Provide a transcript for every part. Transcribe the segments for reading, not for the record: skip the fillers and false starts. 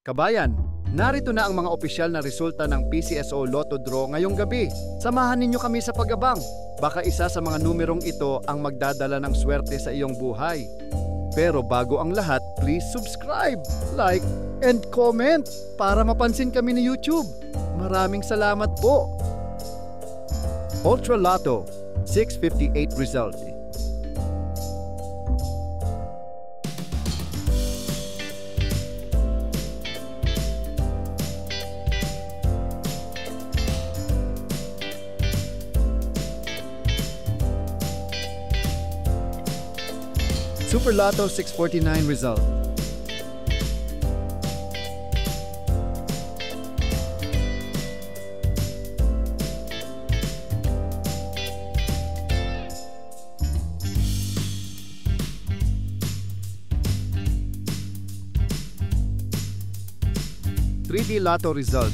Kabayan, narito na ang mga opisyal na resulta ng PCSO Lotto Draw ngayong gabi. Samahan ninyo kami sa pag-abang. Baka isa sa mga numerong ito ang magdadala ng swerte sa iyong buhay. Pero bago ang lahat, please subscribe, like, and comment para mapansin kami ni YouTube. Maraming salamat po. Ultra Lotto, 658 result. Super Lotto 649 result. Three-D Lotto result.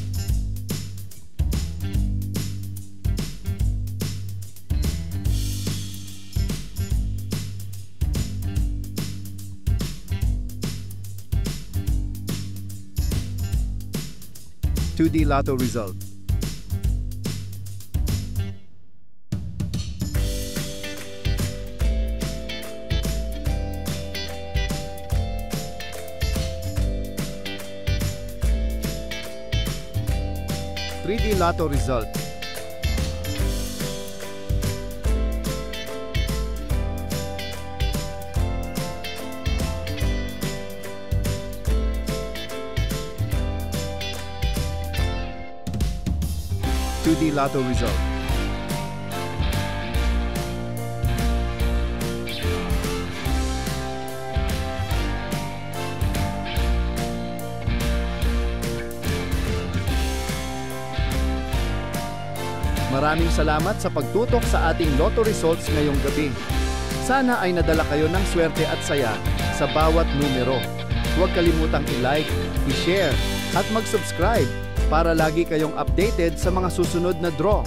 Two-D Lotto result. Three-D Lotto result. Two-D Lotto result. Maraming salamat sa pagtutok sa ating Lotto results ngayong gabi. Sana ay nadala kayo ng swerte at saya sa bawat numero. Huwag kalimutang i-like, i-share, at mag-subscribe para lagi kayong updated sa mga susunod na draw.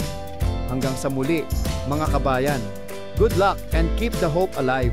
Hanggang sa muli, mga kabayan. Good luck and keep the hope alive!